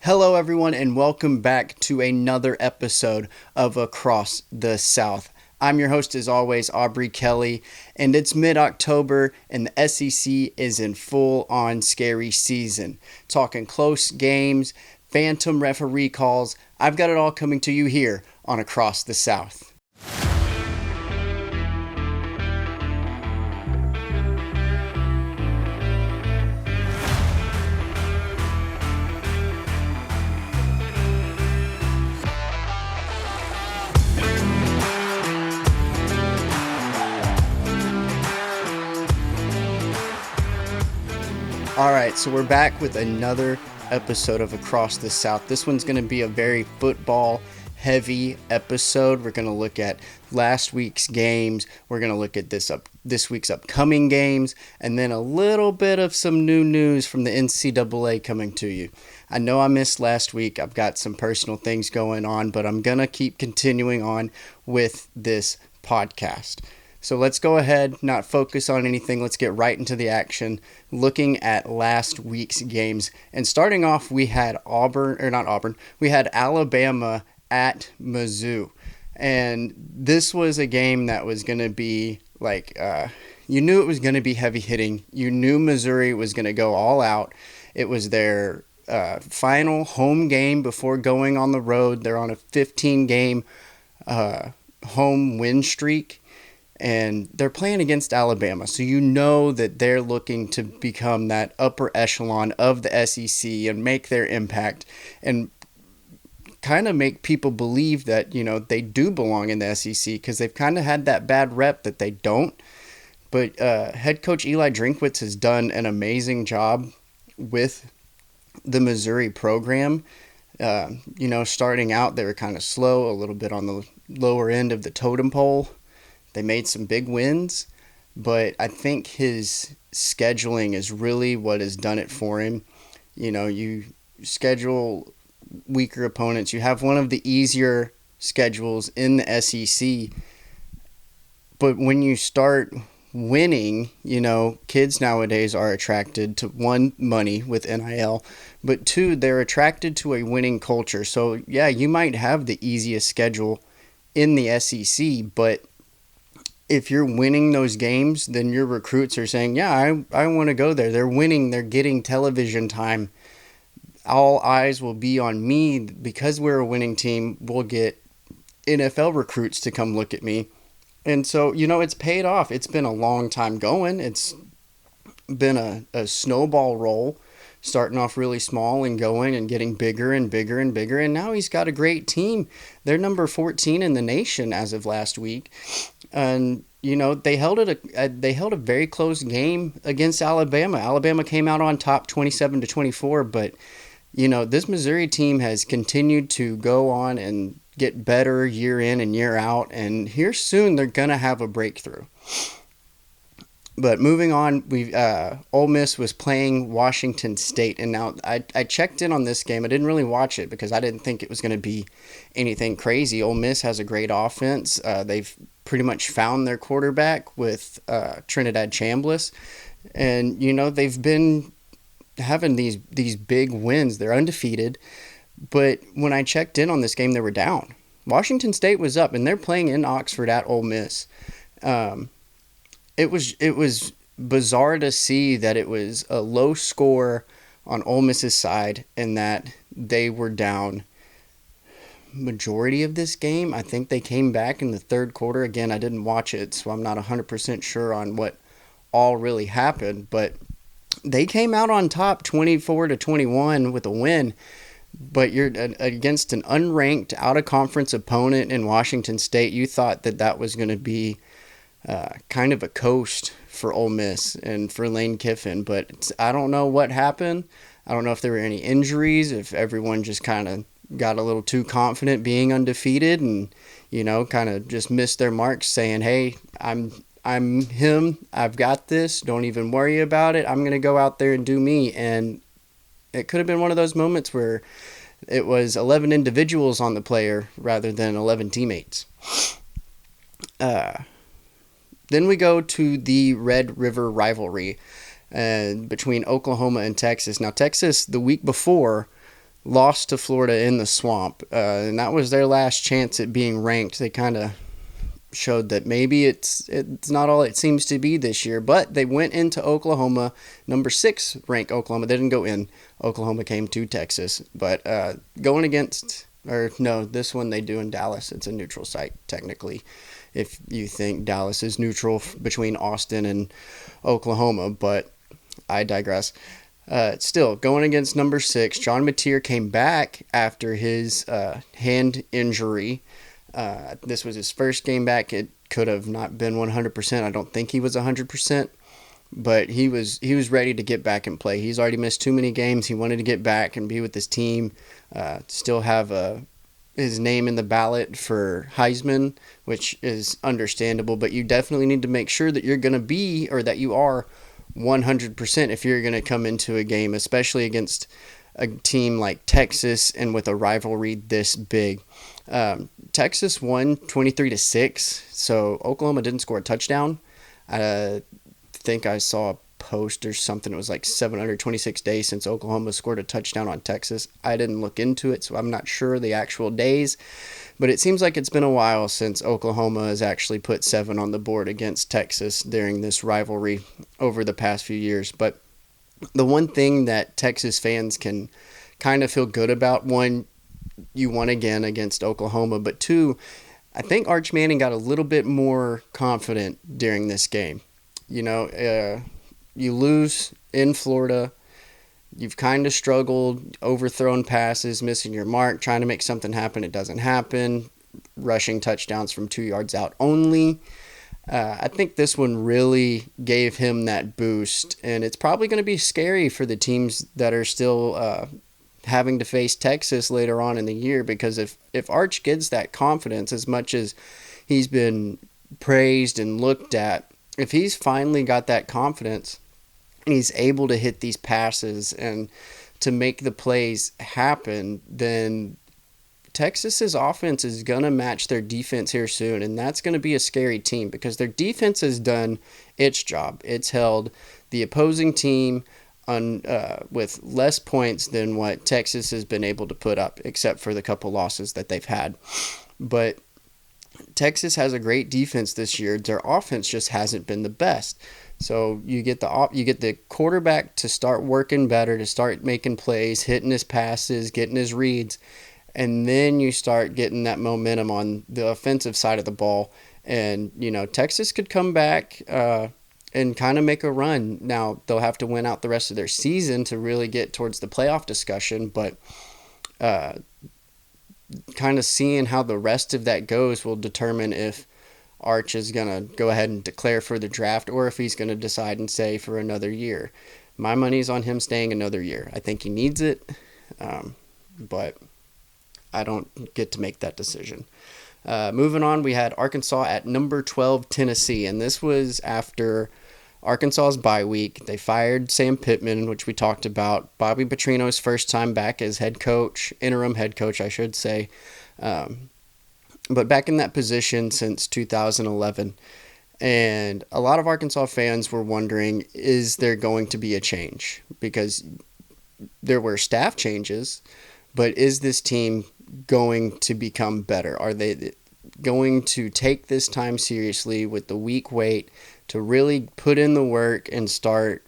Hello, everyone, and welcome back to another episode of Across the South. I'm your host, as always, Aubrey Kelly, and it's mid-October, and the SEC is in full-on scary season. Talking close games, phantom referee calls, I've got it all coming to you here on Across the South. All right, so we're back with another episode of Across the South. This one's going to be a very football-heavy episode. We're going to look at last week's games. We're going to look at this week's upcoming games, and then a little bit of some new news from the NCAA coming to you. I know I missed last week. I've got some personal things going on, but I'm going to keep continuing on with this podcast. So let's go ahead, not focus on anything. Let's get right into the action, looking at last week's games. And starting off, we had we had Alabama at Mizzou. And this was a game that was going to be you knew it was going to be heavy hitting. You knew Missouri was going to go all out. It was their final home game before going on the road. They're on a 15-game home win streak. And they're playing against Alabama, so you know that they're looking to become that upper echelon of the SEC and make their impact and kind of make people believe that, they do belong in the SEC because they've kind of had that bad rep that they don't. But head coach Eli Drinkwitz has done an amazing job with the Missouri program. Starting out, they were kind of slow, a little bit on the lower end of the totem pole. They made some big wins, but I think his scheduling is really what has done it for him. You schedule weaker opponents. You have one of the easier schedules in the SEC, but when you start winning, kids nowadays are attracted to, one, money with NIL, but two, they're attracted to a winning culture. So, yeah, you might have the easiest schedule in the SEC, but if you're winning those games, then your recruits are saying, yeah, I want to go there. They're winning. They're getting television time. All eyes will be on me. Because we're a winning team, we'll get NFL recruits to come look at me. And so, it's paid off. It's been a long time going. It's been a snowball roll, starting off really small and going and getting bigger and bigger and bigger. And now he's got a great team. They're number 14 in the nation as of last week. And, they held a very close game against Alabama. Alabama came out on top 27-24, but, this Missouri team has continued to go on and get better year in and year out. And here soon they're going to have a breakthrough. But moving on, Ole Miss was playing Washington State, and now I checked in on this game. I didn't really watch it because I didn't think it was going to be anything crazy. Ole Miss has a great offense. They've pretty much found their quarterback with Trinidad Chambliss, and they've been having these big wins. They're undefeated, but when I checked in on this game, they were down. Washington State was up, and they're playing in Oxford at Ole Miss. It was bizarre to see that it was a low score on Ole Miss's side and that they were down majority of this game. I think they came back in the third quarter. Again, I didn't watch it, so I'm not 100% sure on what all really happened, but they came out on top 24-21 with a win. But you're against an unranked out-of-conference opponent in Washington State. You thought that was going to be kind of a coast for Ole Miss and for Lane Kiffin, but I don't know what happened. I don't know if there were any injuries, if everyone just kind of got a little too confident being undefeated and, kind of just missed their marks saying, hey, I'm him. I've got this. Don't even worry about it. I'm going to go out there and do me. And it could have been one of those moments where it was 11 individuals on the player rather than 11 teammates. Then we go to the Red River rivalry between Oklahoma and Texas. Now, Texas, the week before, lost to Florida in the swamp, and that was their last chance at being ranked. They kind of showed that maybe it's not all it seems to be this year, but they went into Oklahoma, number 6 ranked Oklahoma. They didn't go in. Oklahoma came to Texas, but going against, or no, this one they do in Dallas. It's a neutral site technically, if you think Dallas is neutral between Austin and Oklahoma, but I digress. Still, going against number 6, John Mateer came back after his hand injury. This was his first game back. It could have not been 100%. I don't think he was 100%, but he was ready to get back and play. He's already missed too many games. He wanted to get back and be with his team, still have his name in the ballot for Heisman, which is understandable, but you definitely need to make sure that you're going to be, or that you are 100% if you're going to come into a game, especially against a team like Texas and with a rivalry this big. Texas won 23-6, so Oklahoma didn't score a touchdown. I think I saw a post or something. It was like 726 days since Oklahoma scored a touchdown on Texas. I didn't look into it, so I'm not sure the actual days, but it seems like it's been a while since Oklahoma has actually put 7 on the board against Texas during this rivalry over the past few years. But the one thing that Texas fans can kind of feel good about, one, you won again against Oklahoma, but 2, I think Arch Manning got a little bit more confident during this game. You know, you lose in Florida. You've kind of struggled, overthrown passes, missing your mark, trying to make something happen. It doesn't happen. Rushing touchdowns from 2 yards out only. I think this one really gave him that boost, and it's probably going to be scary for the teams that are still having to face Texas later on in the year, because if Arch gets that confidence, as much as he's been praised and looked at, if he's finally got that confidence and he's able to hit these passes and to make the plays happen, then Texas's offense is going to match their defense here soon, and that's going to be a scary team because their defense has done its job. It's held the opposing team on with less points than what Texas has been able to put up, except for the couple losses that they've had. But Texas has a great defense this year. Their offense just hasn't been the best. So you get the quarterback to start working better, to start making plays, hitting his passes, getting his reads, and then you start getting that momentum on the offensive side of the ball. And, you know, Texas could come back and kind of make a run. Now, they'll have to win out the rest of their season to really get towards the playoff discussion, but kind of seeing how the rest of that goes will determine if Arch is going to go ahead and declare for the draft or if he's going to decide and stay for another year. My money's on him staying another year. I think he needs it, but I don't get to make that decision. Moving on, we had Arkansas at number 12, Tennessee, and this was after Arkansas's bye week. They fired Sam Pittman, which we talked about. Bobby Petrino's first time back as head coach, interim head coach, I should say. But back in that position since 2011. And a lot of Arkansas fans were wondering, is there going to be a change? Because there were staff changes, but is this team going to become better? Are they going to take this time seriously with the week wait to really put in the work and start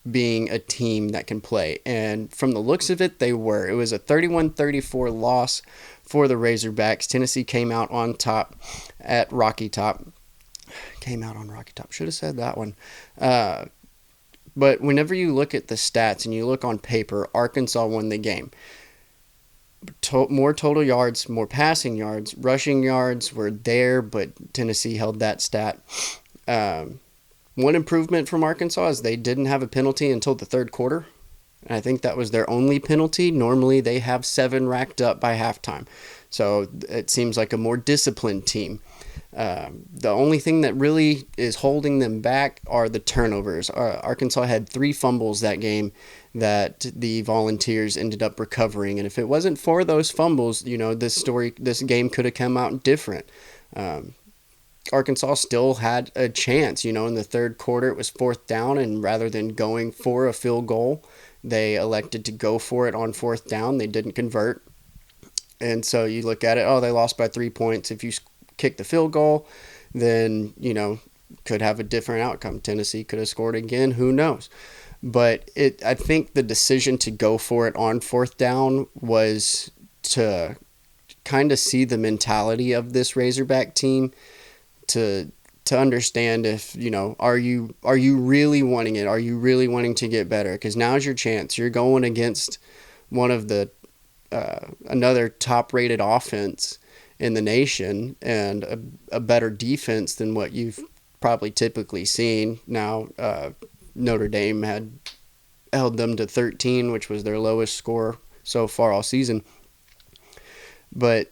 being a team that can play? And from the looks of it, they were. It was a 31-34 loss for the Razorbacks. Tennessee came out on top at Rocky Top. Should have said that one. But whenever you look at the stats and you look on paper, Arkansas won the game. More total yards, more passing yards, rushing yards were there, but Tennessee held that stat. One improvement from Arkansas is they didn't have a penalty until the third quarter. And I think that was their only penalty. Normally they have 7 racked up by halftime. So it seems like a more disciplined team. The only thing that really is holding them back are the turnovers. Arkansas had 3 fumbles that game that the Volunteers ended up recovering. And if it wasn't for those fumbles, you know, this game could have come out different. Arkansas still had a chance, you know, in the third quarter. It was 4th down, and rather than going for a field goal They elected to go for it on fourth down. They didn't convert. And so you look at it, oh, they lost by 3 points. If you kick the field goal, then, could have a different outcome. Tennessee could have scored again. Who knows? But I think the decision to go for it on fourth down was to kind of see the mentality of this Razorback team, to understand if, are you really wanting it? Are you really wanting to get better? Because now's your chance. You're going against one of the another top-rated offense in the nation, and a better defense than what you've probably typically seen. Now, Notre Dame had held them to 13, which was their lowest score so far all season. But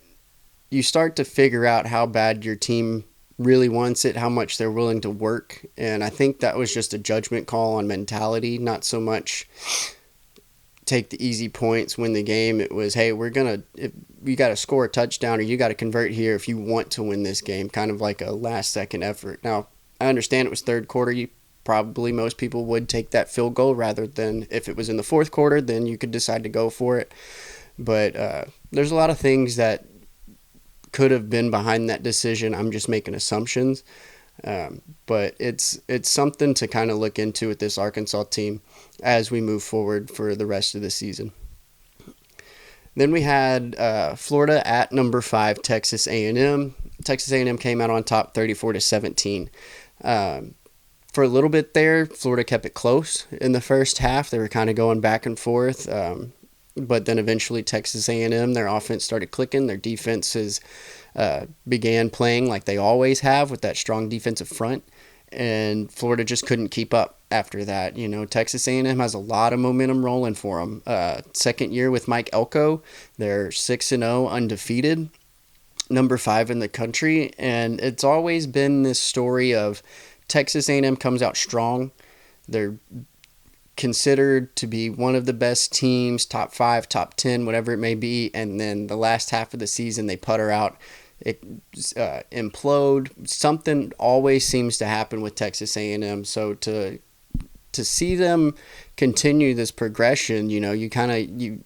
you start to figure out how bad your team really wants it, how much they're willing to work. And I think that was just a judgment call on mentality, not so much take the easy points, win the game. It was, hey, if you got to score a touchdown or you got to convert here if you want to win this game, kind of like a last-second effort. Now, I understand it was third quarter. Most people would take that field goal rather than if it was in the fourth quarter, then you could decide to go for it. But there's a lot of things that could have been behind that decision. I'm just making assumptions. But it's something to kind of look into with this Arkansas team as we move forward for the rest of the season. Then we had Florida at number 5, Texas A&M. Texas A&M came out on top 34-17. For a little bit there, Florida kept it close in the first half. They were kind of going back and forth. But then eventually Texas A&M, their offense started clicking. Their defenses began playing like they always have with that strong defensive front. And Florida just couldn't keep up after that. Texas A&M has a lot of momentum rolling for them. Second year with Mike Elko, they're 6-0 undefeated, number 5 in the country. And it's always been this story of Texas A&M comes out strong. They're considered to be one of the best teams, top 5, top 10, whatever it may be, and then the last half of the season they putter out, it implode. Something always seems to happen with Texas A&M. So to see them continue this progression, you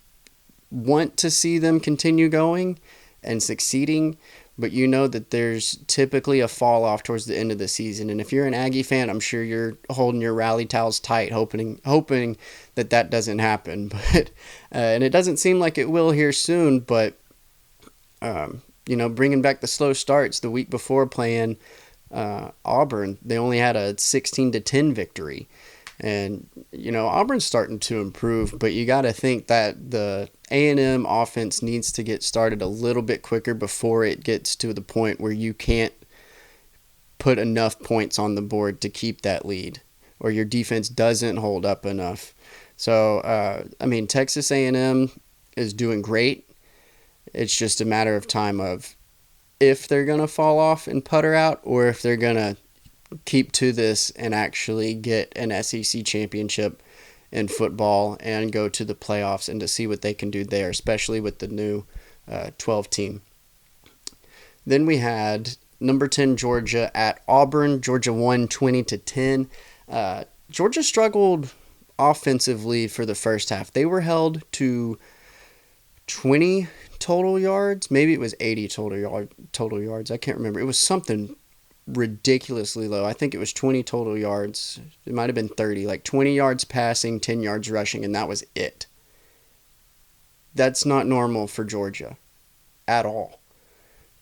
want to see them continue going and succeeding, but that there's typically a fall off towards the end of the season. And if you're an Aggie fan, I'm sure you're holding your rally towels tight, hoping that doesn't happen. But and it doesn't seem like it will here soon. But bringing back the slow starts, the week before playing Auburn, they only had a 16-10 victory. And, Auburn's starting to improve, but you got to think that the A&M offense needs to get started a little bit quicker before it gets to the point where you can't put enough points on the board to keep that lead, or your defense doesn't hold up enough. So, Texas A&M is doing great. It's just a matter of time of if they're going to fall off and putter out, or if they're going to keep to this and actually get an SEC championship in football and go to the playoffs, and to see what they can do there, especially with the new 12 team. Then we had number 10 Georgia at Auburn. Georgia won 20-10. Georgia struggled offensively for the first half. They were held to 20 total yards. Maybe it was 80 total yards. I can't remember. It was something ridiculously low. I think it was 20 total yards. It might have been 30, like 20 yards passing, 10 yards rushing, and that was it. That's not normal for Georgia at all.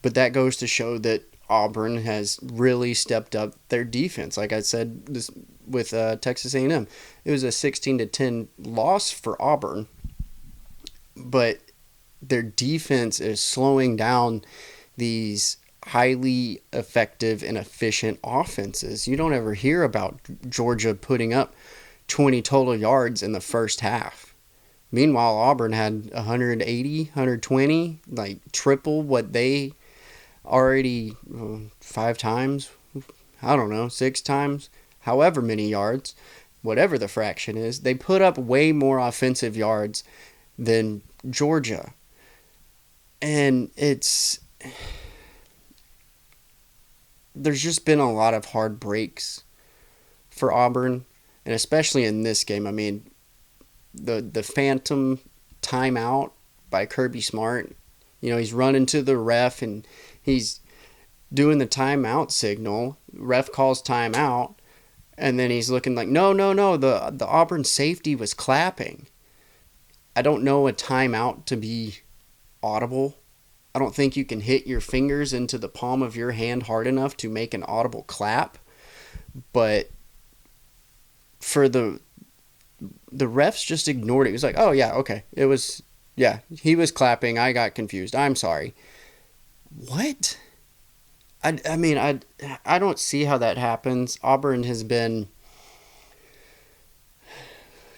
But that goes to show that Auburn has really stepped up their defense. Like I said, this with Texas A&M, it was a 16-10 loss for Auburn, but their defense is slowing down these highly effective and efficient offenses. You don't ever hear about Georgia putting up 20 total yards in the first half. Meanwhile, Auburn had 180, 120, like triple what they already 5 times, 6 times, however many yards, whatever the fraction is. They put up way more offensive yards than Georgia. And there's just been a lot of hard breaks for Auburn, and especially in this game. the phantom timeout by Kirby Smart. He's running to the ref and he's doing the timeout signal. Ref calls timeout, and then he's looking like, no, no, no. The Auburn safety was clapping. I don't know a timeout to be audible. I don't think you can hit your fingers into the palm of your hand hard enough to make an audible clap. But for the refs just ignored it. He was like, oh yeah, okay. It was, yeah, he was clapping. I got confused. I'm sorry. What? I mean, I don't see how that happens. Auburn has been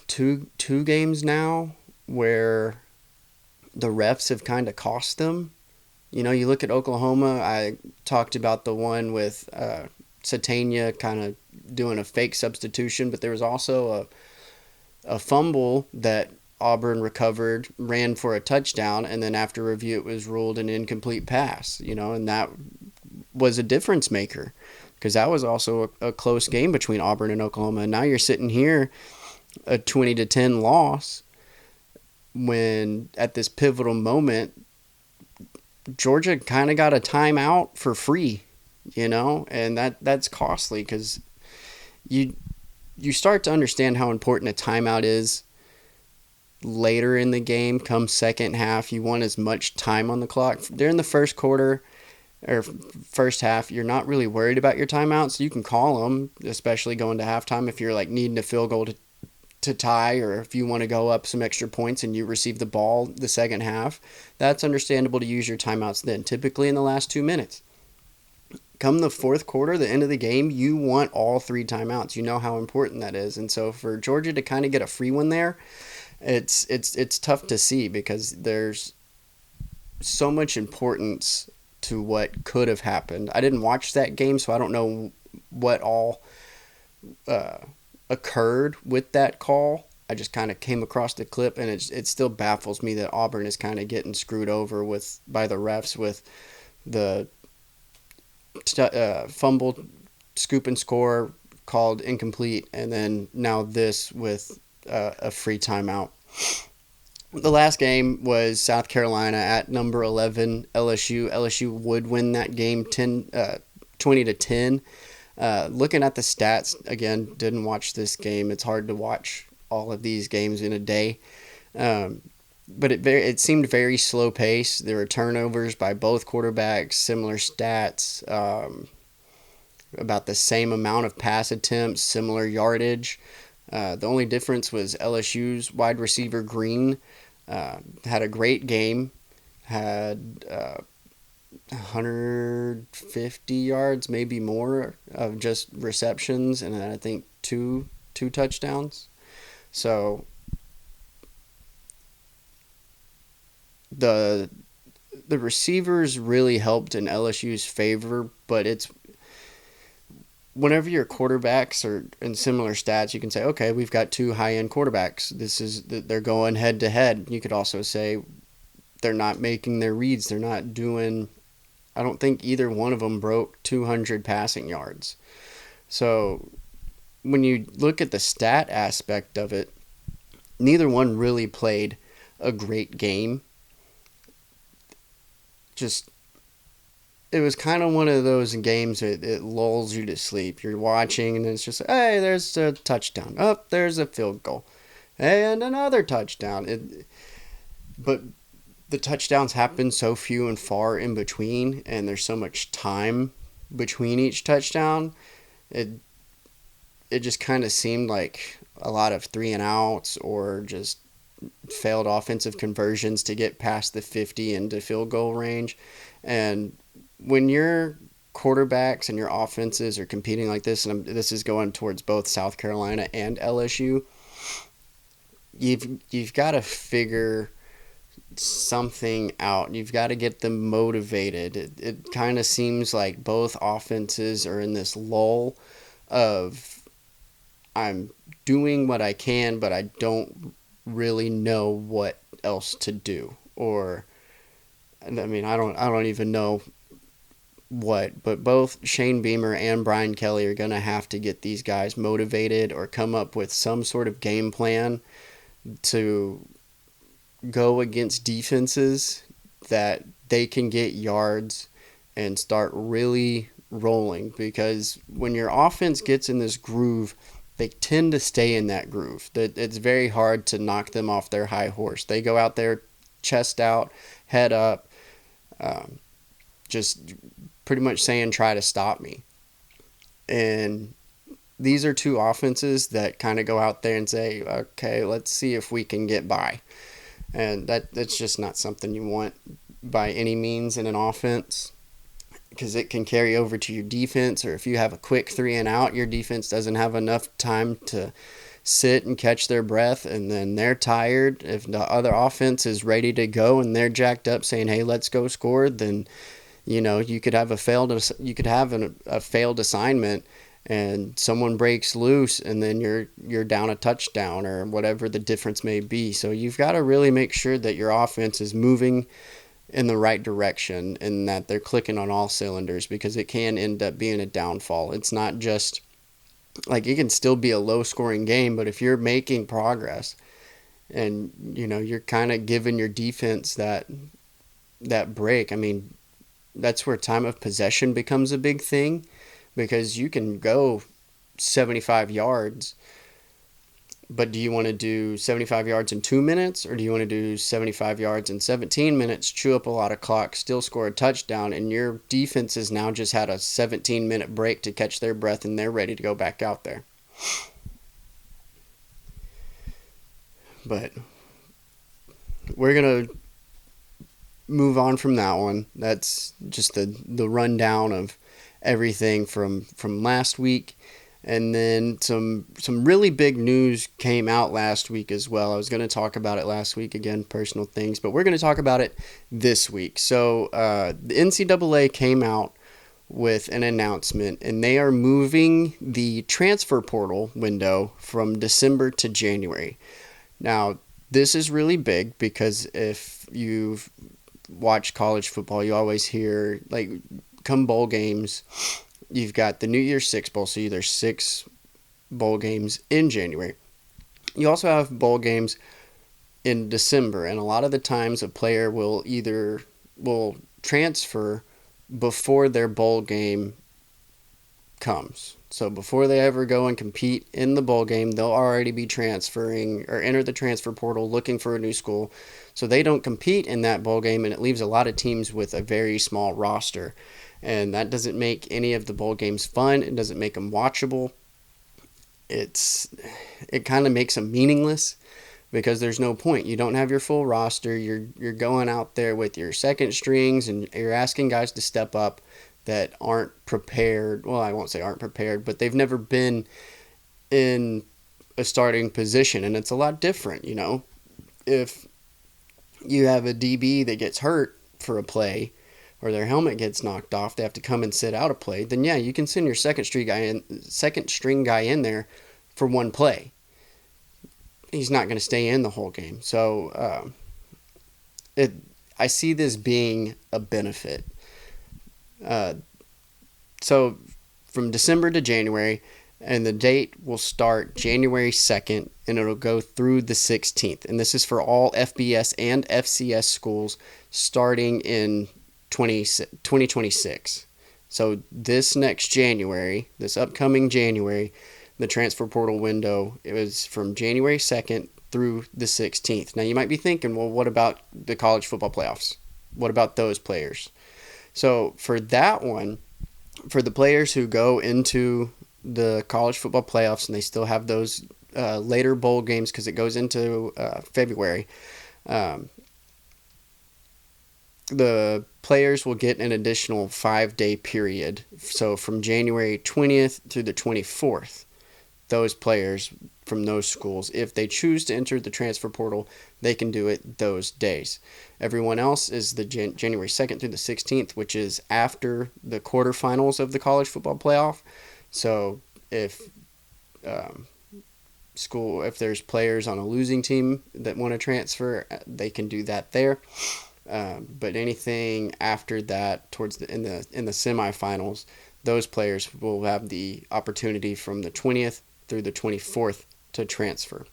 two games now where the refs have kind of cost them. You look at Oklahoma. I talked about the one with Satania kind of doing a fake substitution, but there was also a fumble that Auburn recovered, ran for a touchdown, and then after review it was ruled an incomplete pass, and that was a difference maker because that was also a close game between Auburn and Oklahoma. And now you're sitting here, a 20-10 loss, when at this pivotal moment, Georgia kind of got a timeout for free, and that's costly because you start to understand how important a timeout is later in the game. Come second half, you want as much time on the clock. During the first quarter or first half, you're not really worried about your timeouts. You can call them, especially going to halftime if you're like needing a field goal to tie, or if you want to go up some extra points and you receive the ball the second half. That's understandable to use your timeouts then, typically in the last 2 minutes. Come the fourth quarter, the end of the game, you want all three timeouts. You know how important that is. And so for Georgia to kind of get a free one there, it's tough to see because there's so much importance to what could have happened. I didn't watch that game, so I don't know what all occurred with that call. I just kind of came across the clip, and it still baffles me that Auburn is kind of getting screwed over by the refs with the fumble, scoop and score called incomplete, and then now this with a free timeout. The last game was South Carolina at number 11 LSU. LSU would win that game 20-10. Looking at the stats, again, didn't watch this game. It's hard to watch all of these games in a day. But it seemed very slow pace. There were turnovers by both quarterbacks, similar stats, about the same amount of pass attempts, similar yardage. The only difference was LSU's wide receiver Green had a great game, had 150 yards, maybe more, of just receptions, and then I think two touchdowns. So the receivers really helped in LSU's favor, but it's whenever your quarterbacks are in similar stats, you can say, okay, we've got two high-end quarterbacks. They're going head to head. You could also say they're not making their reads. They're not doing. I don't think either one of them broke 200 passing yards. So when you look at the stat aspect of it, neither one really played a great game. It was kind of one of those games that it lulls you to sleep. You're watching, and it's just, hey, there's a touchdown. Oh, there's a field goal. And another touchdown. But the touchdowns happen so few and far in between, and there's so much time between each touchdown. It just kind of seemed like a lot of 3-and-outs or just failed offensive conversions to get past the 50 into field goal range. And when your quarterbacks and your offenses are competing like this, and this is going towards both South Carolina and LSU, you've got to figure something out. You've got to get them motivated. It kind of seems like both offenses are in this lull of, I'm doing what I can, but I don't really know what else to do. Or, I mean, I don't even know what, but both Shane Beamer and Brian Kelly are going to have to get these guys motivated or come up with some sort of game plan to go against defenses that they can get yards and start really rolling, because when your offense gets in this groove, they tend to stay in that groove. It's very hard to knock them off their high horse. They go out there chest out, head up, um, just pretty much saying, try to stop me. And these are two offenses that kind of go out there and say, okay, let's see if we can get by. And that's just not something you want by any means in an offense, because it can carry over to your defense. Or if you have a quick 3 and out, your defense doesn't have enough time to sit and catch their breath, and then they're tired. If the other offense is ready to go and they're jacked up saying, hey, let's go score, then you could have a failed assignment, and someone breaks loose, and then you're down a touchdown or whatever the difference may be. So you've got to really make sure that your offense is moving in the right direction and that they're clicking on all cylinders, because it can end up being a downfall. It's not just like, it can still be a low scoring game, but if you're making progress and you're kind of giving your defense that break, I mean, that's where time of possession becomes a big thing, because you can go 75 yards, but do you want to do 75 yards in 2 minutes, or do you want to do 75 yards in 17 minutes, chew up a lot of clock, still score a touchdown, and your defense has now just had a 17-minute break to catch their breath, and they're ready to go back out there? But we're going to move on from that one. That's just the rundown of everything from last week. And then some really big news came out last week as well. I was going to talk about it last week, again, personal things, but we're going to talk about it this week. So the NCAA came out with an announcement, and they are moving the transfer portal window from December to January. Now, this is really big, because if you've watched college football, you always hear, like, come bowl games, you've got the New Year's Six Bowl, so there's 6 bowl games in January. You also have bowl games in December, and a lot of the times a player will transfer before their bowl game comes. So before they ever go and compete in the bowl game, they'll already be transferring or enter the transfer portal looking for a new school. So they don't compete in that bowl game, and it leaves a lot of teams with a very small roster. And that doesn't make any of the bowl games fun. It doesn't make them watchable. It kind of makes them meaningless, because there's no point. You don't have your full roster. You're going out there with your second strings, and you're asking guys to step up that aren't prepared. Well, I won't say aren't prepared, but they've never been in a starting position, and it's a lot different, If you have a DB that gets hurt for a play, or their helmet gets knocked off, they have to come and sit out a play, then yeah, you can send your second string guy in there for one play. He's not going to stay in the whole game. So I see this being a benefit. So from December to January, and the date will start January 2nd, and it'll go through the 16th. And this is for all FBS and FCS schools starting in 2026. So this upcoming January, the transfer portal window, it was from January 2nd through the 16th. Now you might be thinking, well, what about the college football playoffs? What about those players? So for that one, for the players who go into the college football playoffs and they still have those later bowl games, because it goes into February, the players will get an additional 5-day period. So from January 20th through the 24th, those players from those schools, if they choose to enter the transfer portal, they can do it those days. Everyone else is the January 2nd through the 16th, which is after the quarterfinals of the college football playoff. So if there's players on a losing team that want to transfer, they can do that there. But anything after that, in the semifinals, those players will have the opportunity from the 20th through the 24th to transfer.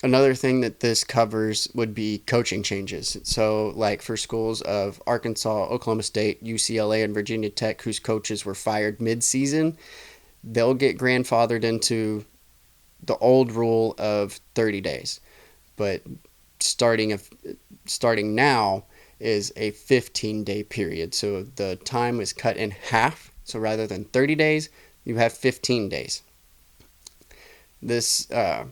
Another thing that this covers would be coaching changes. So, like for schools of Arkansas, Oklahoma State, UCLA, and Virginia Tech, whose coaches were fired mid-season, they'll get grandfathered into the old rule of 30 days. But starting now is a 15-day period. So the time is cut in half. So rather than 30 days, you have 15 days. This I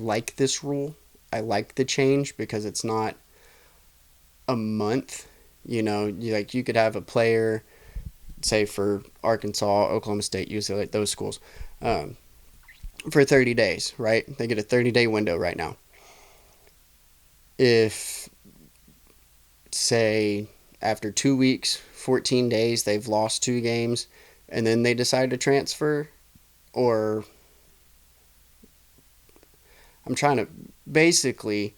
like this rule. I like the change because it's not a month. You could have a player, say for Arkansas, Oklahoma State, UCLA, those schools, for 30 days, right? They get a 30-day window right now. If, say, after 2 weeks, 14 days, they've lost 2 games, and then they decide to transfer, or basically,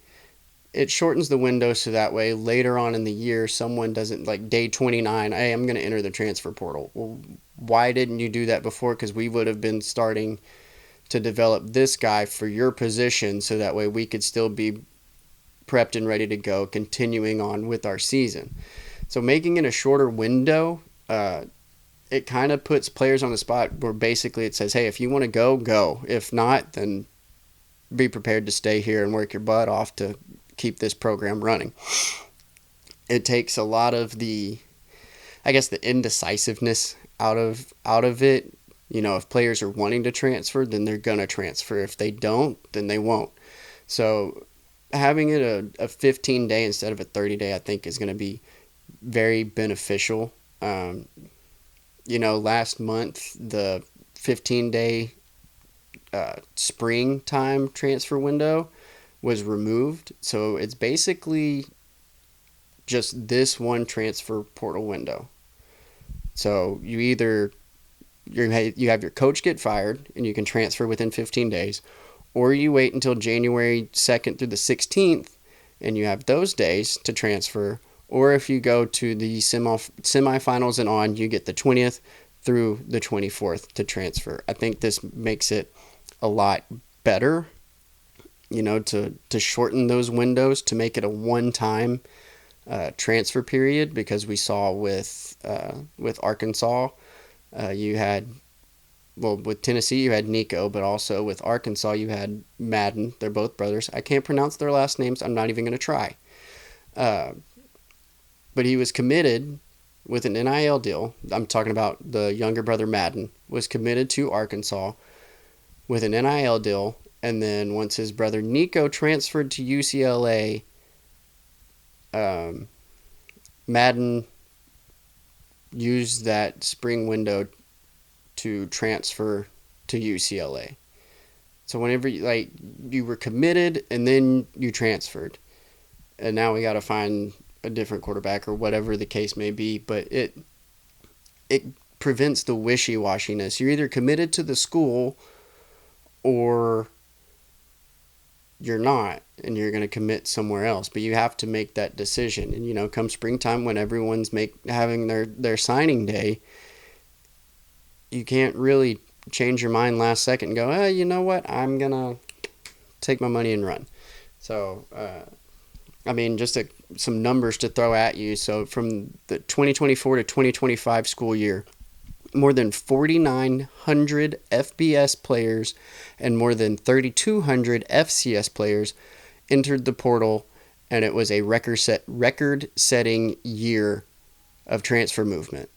it shortens the window so that way later on in the year, someone doesn't, like day 29, hey, I'm going to enter the transfer portal. Well, why didn't you do that before? Because we would have been starting to develop this guy for your position so that way we could still be prepped and ready to go, continuing on with our season. So making it a shorter window, it kind of puts players on the spot where basically it says, hey, if you want to go, go. If not, then be prepared to stay here and work your butt off to keep this program running. It takes a lot of the indecisiveness out of it. If players are wanting to transfer, then they're going to transfer. If they don't, then they won't. So having it a 15-day instead of a 30-day, I think is going to be very beneficial. Last month, the 15-day springtime transfer window was removed. So it's basically just this one transfer portal window. So you have your coach get fired and you can transfer within 15 days, or you wait until January 2nd through the 16th and you have those days to transfer, or if you go to the semifinals and on, you get the 20th through the 24th to transfer. I think this makes it a lot better, to shorten those windows, to make it a one-time transfer period, because we saw with Arkansas, with Tennessee you had Nico, but also with Arkansas you had Madden. They're both brothers. I can't pronounce their last names. I'm not even going to try. But he was committed with an NIL deal. I'm talking about the younger brother Madden was committed to Arkansas with an NIL deal, and then once his brother Nico transferred to UCLA, Madden used that spring window to transfer to UCLA. So whenever you were committed and then you transferred, and now we got to find a different quarterback or whatever the case may be, but it prevents the wishy-washiness. You're either committed to the school or you're not, and you're going to commit somewhere else, but you have to make that decision. And come springtime, when everyone's having their signing day, you can't really change your mind last second and go, you know what, I'm going to take my money and run. So just some numbers to throw at you. So from the 2024 to 2025 school year, more than 4,900 FBS players and more than 3,200 FCS players entered the portal, and it was a record-setting year of transfer movement.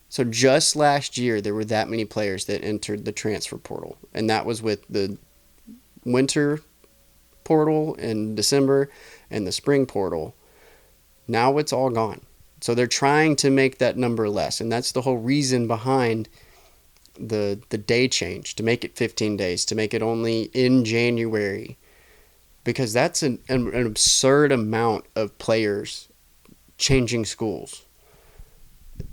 So just last year, there were that many players that entered the transfer portal, and that was with the winter portal in December and the spring portal. Now it's all gone. So they're trying to make that number less, and that's the whole reason behind the day change, to make it 15 days, to make it only in January, because that's an absurd amount of players changing schools.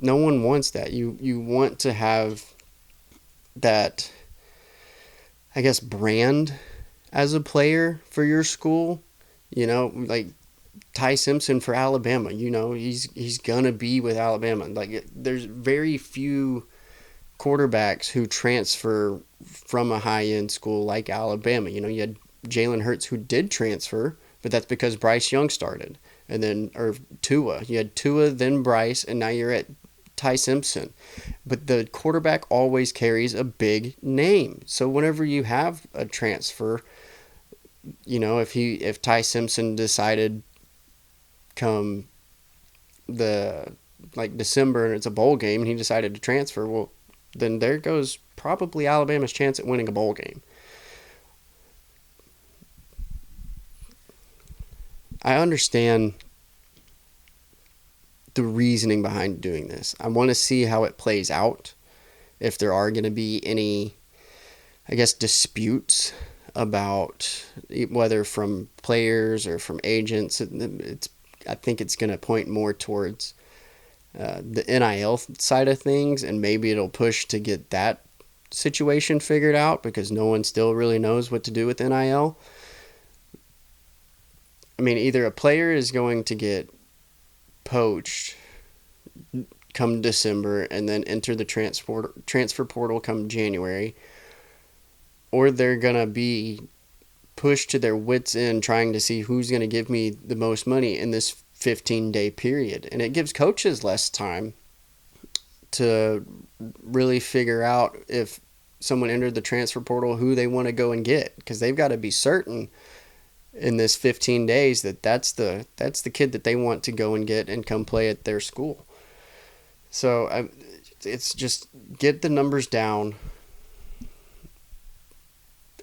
No one wants that. You want to have that, I guess, brand as a player for your school. Like Ty Simpson for Alabama, he's gonna be with Alabama. Like, there's very few quarterbacks who transfer from a high-end school like Alabama. You had Jalen Hurts who did transfer, but that's because Bryce Young started. And then, or Tua. You had Tua, then Bryce, and now you're at Ty Simpson. But the quarterback always carries a big name. So whenever you have a transfer, if Ty Simpson decided come the December and it's a bowl game and he decided to transfer, well, then there goes probably Alabama's chance at winning a bowl game. I understand the reasoning behind doing this. I want to see how it plays out. If there are going to be any, I guess, disputes about whether from players or from agents, I think it's going to point more towards the NIL side of things, and maybe it'll push to get that situation figured out because no one still really knows what to do with NIL. I mean, either a player is going to get poached come December and then enter the transfer portal come January, or they're going to be pushed to their wits' end trying to see who's going to give me the most money in this 15-day period. And it gives coaches less time to really figure out if someone entered the transfer portal who they want to go and get, because they've got to be certain in this 15 days that's the kid that they want to go and get and come play at their school. So it's just get the numbers down,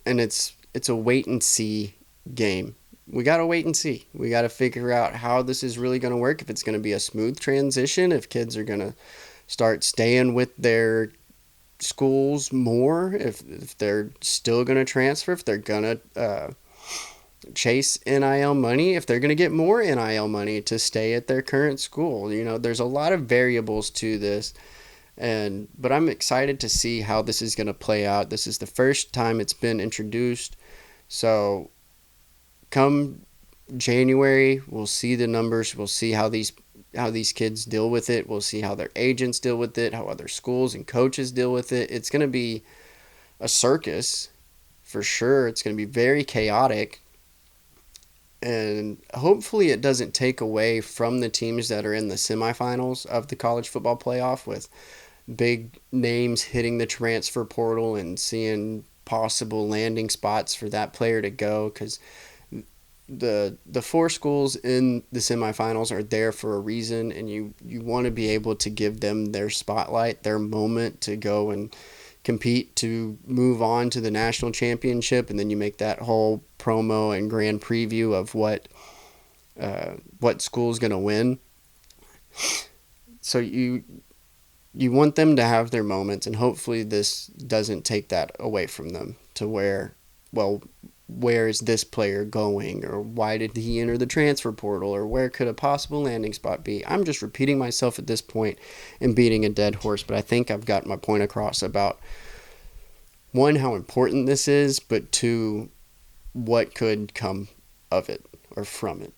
and it's a wait and see game. We got to wait and see. We got to figure out how this is really going to work, if it's going to be a smooth transition, if kids are going to start staying with their schools more, if they're still going to transfer, if they're going to chase NIL money, if they're going to get more NIL money to stay at their current school. There's a lot of variables to this, but I'm excited to see how this is going to play out. This is the first time it's been introduced. So come January, we'll see the numbers. We'll see how these kids deal with it. We'll see how their agents deal with it, how other schools and coaches deal with it. It's going to be a circus for sure. It's going to be very chaotic. And hopefully it doesn't take away from the teams that are in the semifinals of the college football playoff, with big names hitting the transfer portal and seeing possible landing spots for that player to go, because the four schools in the semifinals are there for a reason, and you want to be able to give them their spotlight, their moment to go and compete to move on to the national championship. And then you make that whole promo and grand preview of what school's going to win. So you want them to have their moments, and hopefully this doesn't take that away from them to where is this player going, or why did he enter the transfer portal, or where could a possible landing spot be. I'm just repeating myself at this point and beating a dead horse, but I think I've got my point across about, one, how important this is, but two, what could come of it or from it.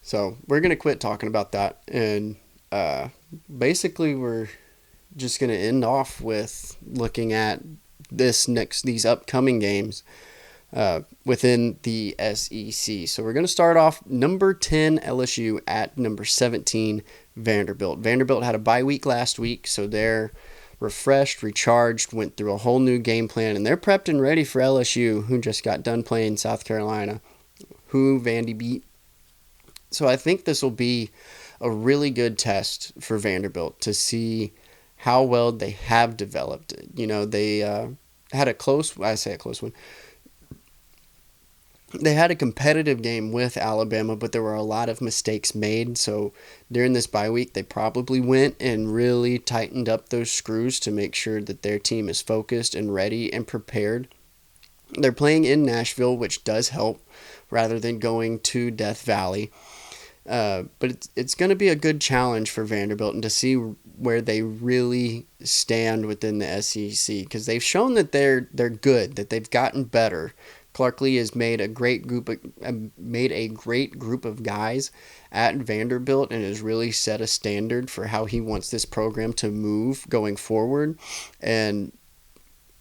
So we're going to quit talking about that, and basically we're just going to end off with looking at these upcoming games within the SEC. So we're going to start off number 10 LSU at number 17 Vanderbilt. Vanderbilt had a bye week last week, so they're refreshed, recharged, went through a whole new game plan, and they're prepped and ready for LSU, who just got done playing South Carolina, who Vandy beat. So I think this will be a really good test for Vanderbilt to see how well they have developed. They had a close one. They had a competitive game with Alabama, but there were a lot of mistakes made. So during this bye week, they probably went and really tightened up those screws to make sure that their team is focused and ready and prepared. They're playing in Nashville, which does help, rather than going to Death Valley. But it's going to be a good challenge for Vanderbilt, and to see where they really stand within the SEC, because they've shown that they're good, that they've gotten better Clark Lee has made a great group of guys at Vanderbilt and has really set a standard for how he wants this program to move going forward. And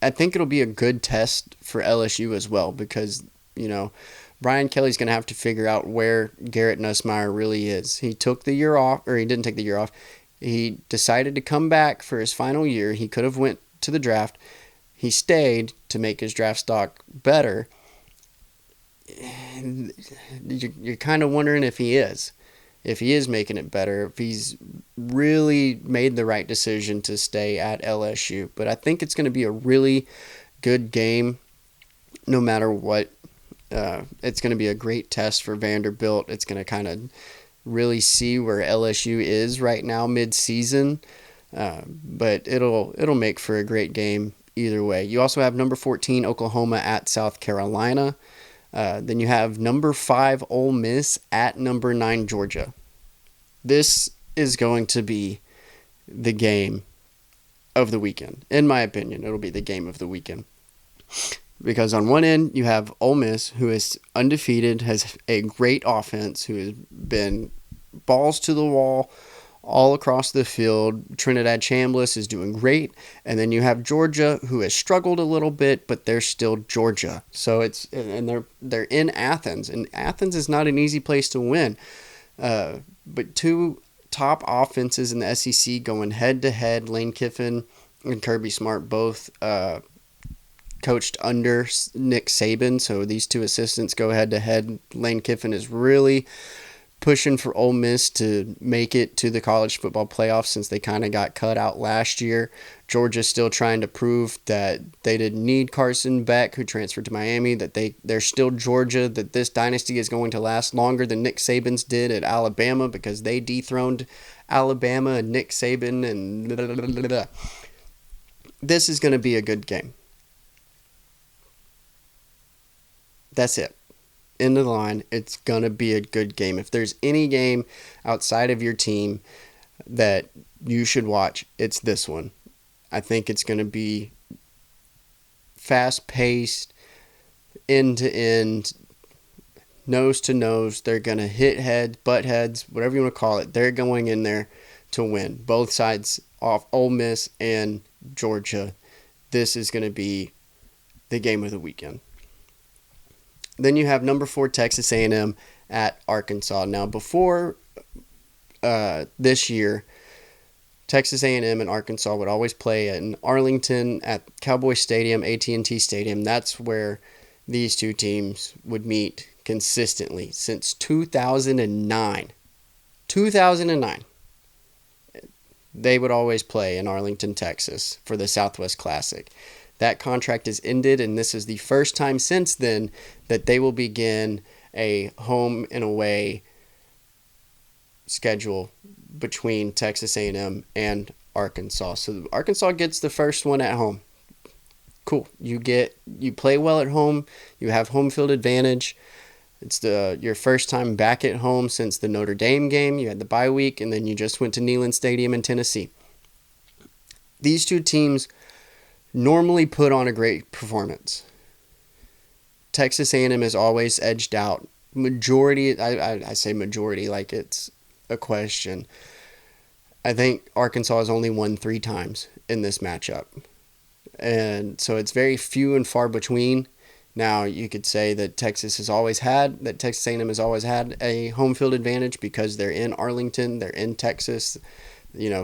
I think it'll be a good test for LSU as well because, Brian Kelly's going to have to figure out where Garrett Nussmeier really is. He took the year off, or he didn't take the year off. He decided to come back for his final year. He could have went to the draft. He stayed to make his draft stock better. And you're kind of wondering if he is making it better, if he's really made the right decision to stay at LSU. But I think it's going to be a really good game no matter what. It's going to be a great test for Vanderbilt. It's going to kind of really see where LSU is right now mid-season. But it'll make for a great game either way. You also have number 14 Oklahoma at South Carolina. Then you have number 5 Ole Miss at number 9 Georgia. This is going to be the game of the weekend. In my opinion, it'll be the game of the weekend. Because on one end, you have Ole Miss, who is undefeated, has a great offense, who has been balls to the wall all across the field. Trinidad Chambliss is doing great. And then you have Georgia, who has struggled a little bit, but they're still Georgia. So they're in Athens, and Athens is not an easy place to win. But two top offenses in the SEC going head-to-head. Lane Kiffin and Kirby Smart both coached under Nick Saban, so these two assistants go head-to-head. Lane Kiffin is really pushing for Ole Miss to make it to the college football playoffs since they kind of got cut out last year. Georgia's still trying to prove that they didn't need Carson Beck, who transferred to Miami, that they're still Georgia, that this dynasty is going to last longer than Nick Saban's did at Alabama because they dethroned Alabama and Nick Saban and blah, blah, blah, blah. This is going to be a good game. That's it. End of the line. It's going to be a good game. If there's any game outside of your team that you should watch, it's this one. I think it's going to be fast-paced, end-to-end, nose-to-nose. They're going to hit heads, butt heads, whatever you want to call it. They're going in there to win. Both sides off Ole Miss and Georgia. This is going to be the game of the weekend. Then you have number 4 Texas A&M at Arkansas. Now, before this year, Texas A&M and Arkansas would always play in Arlington at Cowboy Stadium, AT&T Stadium. That's where these two teams would meet consistently since 2009. 2009. They would always play in Arlington, Texas for the Southwest Classic. That contract is ended, and this is the first time since then that they will begin a home and away schedule between Texas A&M and Arkansas. So Arkansas gets the first one at home. Cool. You play well at home. You have home field advantage. It's your first time back at home since the Notre Dame game. You had the bye week, and then you just went to Neyland Stadium in Tennessee. These two teams normally put on a great performance. Texas A&M is always edged out. Majority, I say majority like it's a question. I think Arkansas has only won 3 times in this matchup. And so it's very few and far between. Now, you could say that Texas A&M has always had a home field advantage because they're in Arlington, they're in Texas.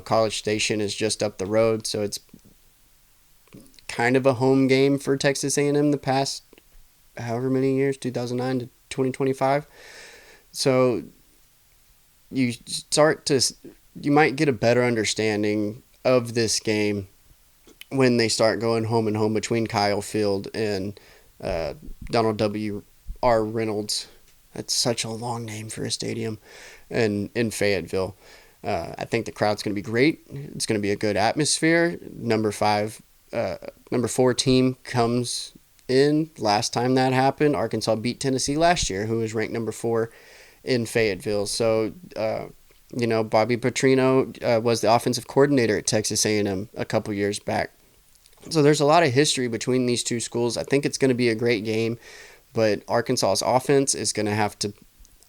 College Station is just up the road, so it's kind of a home game for Texas A&M the past however many years, 2009 to 2025. So you might get a better understanding of this game when they start going home and home between Kyle Field and Donald W. R. Reynolds. That's such a long name for a stadium. And in Fayetteville. I think the crowd's going to be great. It's going to be a good atmosphere. Number 4 team comes in. Last time that happened, Arkansas beat Tennessee last year, who was ranked number 4 in Fayetteville. So, Bobby Petrino was the offensive coordinator at Texas A&M a couple years back. So there's a lot of history between these two schools. I think it's going to be a great game. but Arkansas's offense is going to have to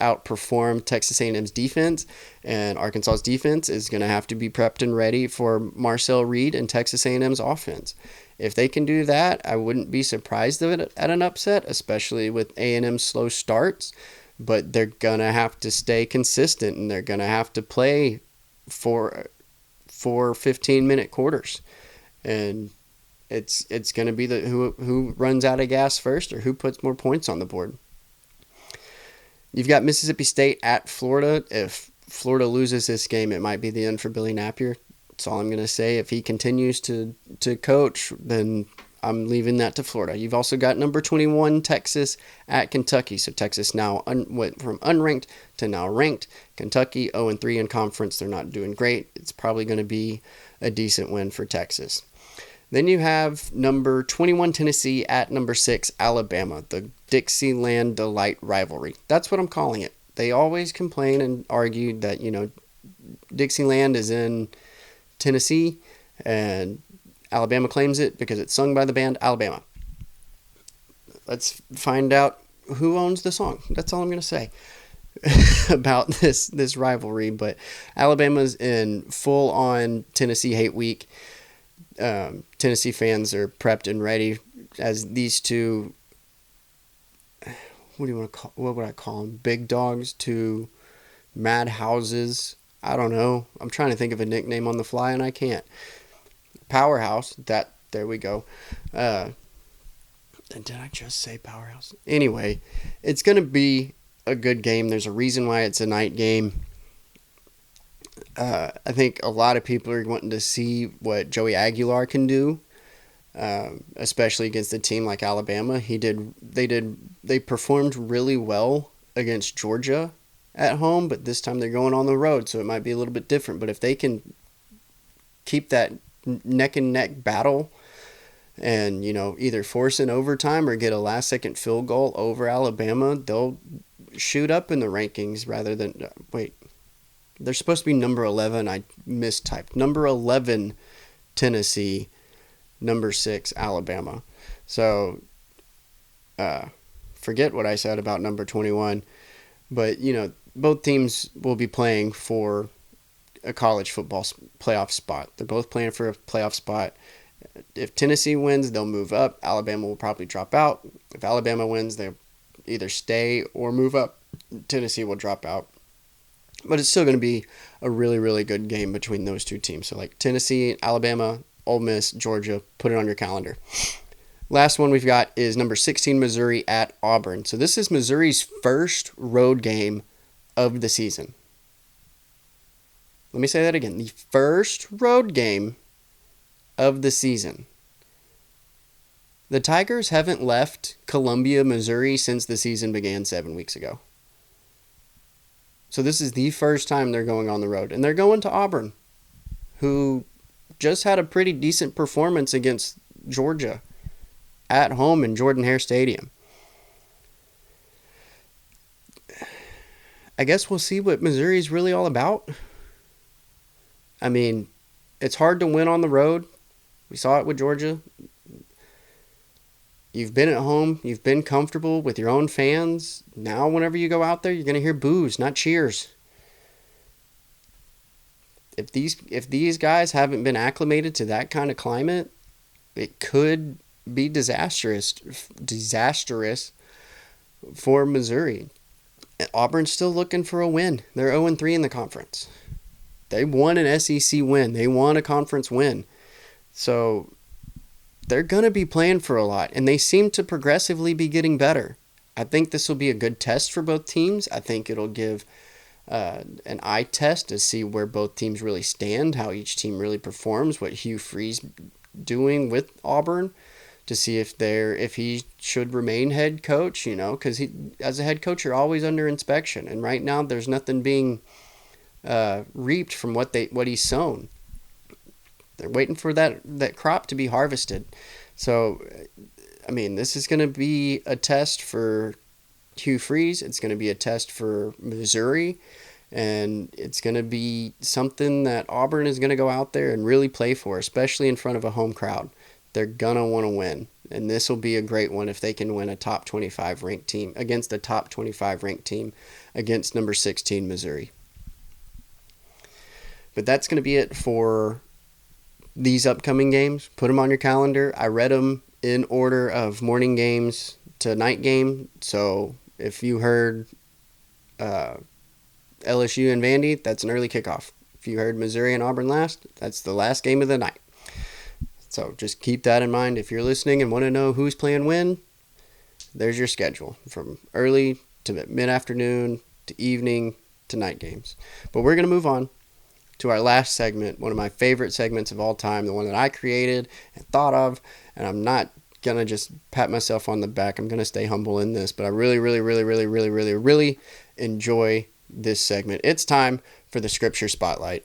outperform Texas A&M's defense, and Arkansas's defense is going to have to be prepped and ready for Marcel Reed and Texas A&M's offense. If they can do that, I wouldn't be surprised at an upset, especially with A&M's slow starts, but they're going to have to stay consistent, and they're going to have to play for 15-minute quarters. And it's going to be who runs out of gas first or who puts more points on the board. You've got Mississippi State at Florida. If Florida loses this game, it might be the end for Billy Napier. That's all I'm going to say. If he continues to coach, then I'm leaving that to Florida. You've also got number 21, Texas at Kentucky. So Texas now went from unranked to now ranked. Kentucky 0-3 in conference. They're not doing great. It's probably going to be a decent win for Texas. Then you have number 21, Tennessee at number 6, Alabama, the Dixieland Delight rivalry. That's what I'm calling it. They always complain and argue that, Dixieland is in Tennessee, and Alabama claims it because it's sung by the band Alabama. Let's find out who owns the song. That's all I'm going to say about this rivalry. But Alabama's in full-on Tennessee hate week. Tennessee fans are prepped and ready as these two, what would I call them? Big dogs to madhouses. I don't know. I'm trying to think of a nickname on the fly and I can't. Powerhouse. There we go. And did I just say powerhouse? Anyway, it's going to be a good game. There's a reason why it's a night game. I think a lot of people are wanting to see what Joey Aguilar can do, especially against a team like Alabama. They performed really well against Georgia at home, but this time they're going on the road, so it might be a little bit different. But if they can keep that neck and neck battle and, either force an overtime or get a last second field goal over Alabama, they'll shoot up in the rankings rather than, they're supposed to be number 11. I mistyped. Number 11, Tennessee. Number 6, Alabama. So, forget what I said about number 21. But, both teams will be playing for a college football playoff spot. They're both playing for a playoff spot. If Tennessee wins, they'll move up. Alabama will probably drop out. If Alabama wins, they'll either stay or move up. Tennessee will drop out. But it's still going to be a really, really good game between those two teams. So, Tennessee, Alabama, Ole Miss, Georgia, put it on your calendar. Last one we've got is number 16, Missouri at Auburn. So, this is Missouri's first road game of the season. Let me say that again. The first road game of the season. The Tigers haven't left Columbia, Missouri since the season began 7 weeks ago. So this is the first time they're going on the road. And they're going to Auburn, who just had a pretty decent performance against Georgia at home in Jordan-Hare Stadium. I guess we'll see what Missouri's really all about. I mean, it's hard to win on the road. We saw it with Georgia. You've been at home. You've been comfortable with your own fans. Now, whenever you go out there, you're going to hear boos, not cheers. If these guys haven't been acclimated to that kind of climate, it could be disastrous for Missouri. Auburn's still looking for a win. They're 0-3 in the conference. They won an SEC win. They won a conference win. So they're going to be playing for a lot, and they seem to progressively be getting better. I think this will be a good test for both teams. I think it'll give an eye test to see where both teams really stand, how each team really performs, what Hugh Freeze doing with Auburn, to see if he should remain head coach, because as a head coach, you're always under inspection, and right now there's nothing being reaped from what he's sown. They're waiting for that crop to be harvested. So, I mean, this is going to be a test for Hugh Freeze. It's going to be a test for Missouri. And it's going to be something that Auburn is going to go out there and really play for, especially in front of a home crowd. They're going to want to win. And this will be a great one if they can win a top 25 ranked team against a top 25 ranked team against number 16 Missouri. But that's going to be it for these upcoming games. Put them on your calendar. I read them in order of morning games to night game. So if you heard LSU and Vandy, that's an early kickoff. If you heard Missouri and Auburn last, that's the last game of the night. So just keep that in mind. If you're listening and want to know who's playing when, there's your schedule from early to mid-afternoon to evening to night games. But we're going to move on to our last segment, one of my favorite segments of all time, the one that I created and thought of, and I'm not going to just pat myself on the back. I'm going to stay humble in this, but I really enjoy this segment. It's time for the Scripture Spotlight.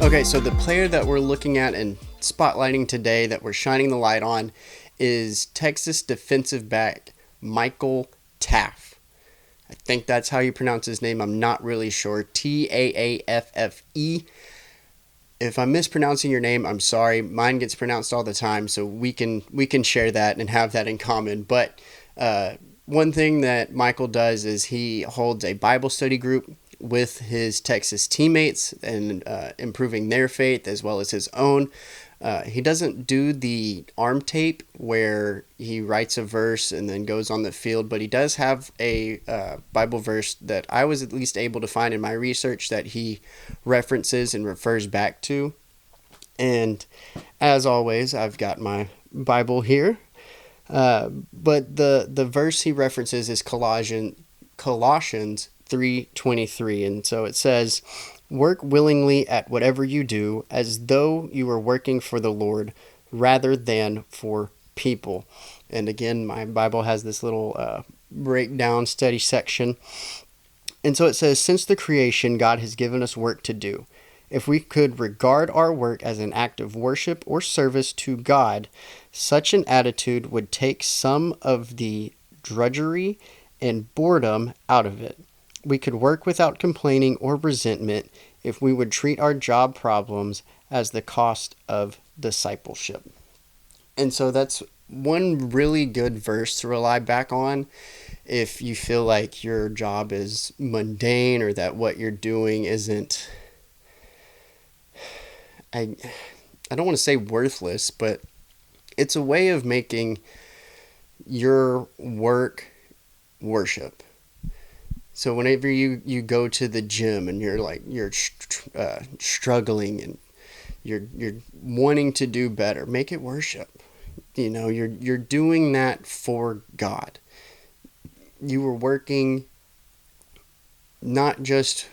Okay, so the player that we're looking at and spotlighting today that we're shining the light on is Texas defensive back Michael Taaffe. I think that's how you pronounce his name. I'm not really sure. Taaffe. If I'm mispronouncing your name, I'm sorry. Mine gets pronounced all the time, so we can share that and have that in common. But one thing that Michael does is he holds a Bible study group with his Texas teammates and improving their faith as well as his own. He doesn't do the arm tape where he writes a verse and then goes on the field, but he does have a Bible verse that I was at least able to find in my research that he references and refers back to. And as always, I've got my Bible here. But the verse he references is Colossians 3:23, and so it says, "Work willingly at whatever you do, as though you were working for the Lord, rather than for people." And again, my Bible has this little breakdown study section. And so it says, "Since the creation, God has given us work to do. If we could regard our work as an act of worship or service to God, such an attitude would take some of the drudgery and boredom out of it. We could work without complaining or resentment if we would treat our job problems as the cost of discipleship." And so that's one really good verse to rely back on if you feel like your job is mundane or that what you're doing isn't, I don't want to say worthless, but it's a way of making your work worship. So whenever you go to the gym and you're struggling and you're wanting to do better, make it worship. You know, you're doing that for God. You were working not just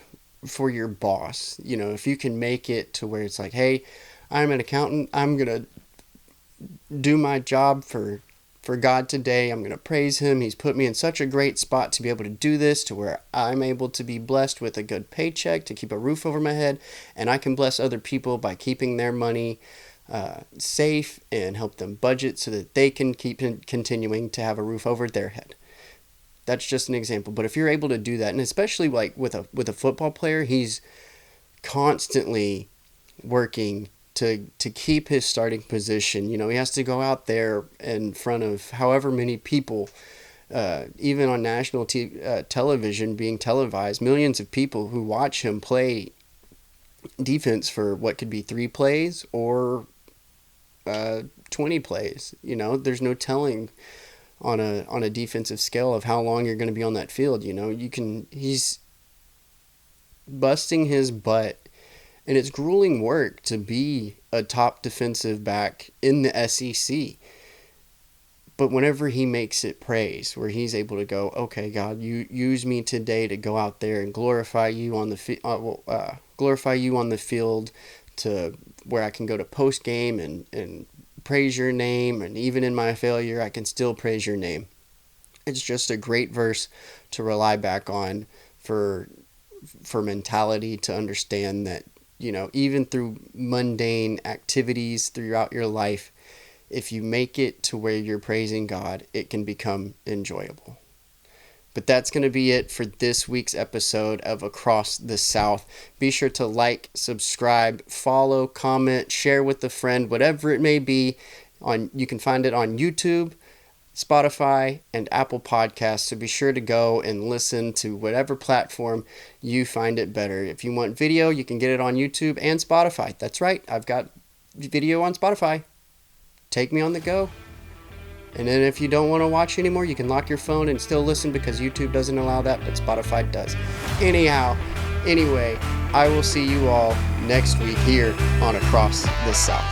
for your boss. You know, if you can make it to where it's like, hey, I'm an accountant, I'm gonna do my job for God today. I'm going to praise him. He's put me in such a great spot to be able to do this, to where I'm able to be blessed with a good paycheck, to keep a roof over my head, and I can bless other people by keeping their money safe and help them budget so that they can keep continuing to have a roof over their head. That's just an example. But if you're able to do that, and especially like with a football player, he's constantly working to keep his starting position. You know, he has to go out there in front of however many people, even on national television being televised, millions of people who watch him play defense for what could be 3 plays or 20 plays. You know, there's no telling on a defensive scale of how long you're going to be on that field. You know, he's busting his butt. And it's grueling work to be a top defensive back in the SEC. But whenever he makes it praise, where he's able to go, okay, God, you use me today to go out there and glorify you on the field, to where I can go to post game and praise your name, and even in my failure, I can still praise your name. It's just a great verse to rely back on for mentality, to understand that, you know, even through mundane activities throughout your life, if you make it to where you're praising God, it can become enjoyable. But that's going to be it for this week's episode of Across the South. Be sure to like, subscribe, follow, comment, share with a friend, whatever it may be. You can find it on YouTube, Spotify, and Apple Podcasts. So be sure to go and listen to whatever platform you find it better. If you want video, you can get it on YouTube and Spotify. That's right, I've got video on Spotify. Take me on the go. And then if you don't want to watch anymore, you can lock your phone and still listen because YouTube doesn't allow that, but Spotify does. Anyway, I will see you all next week here on Across the South.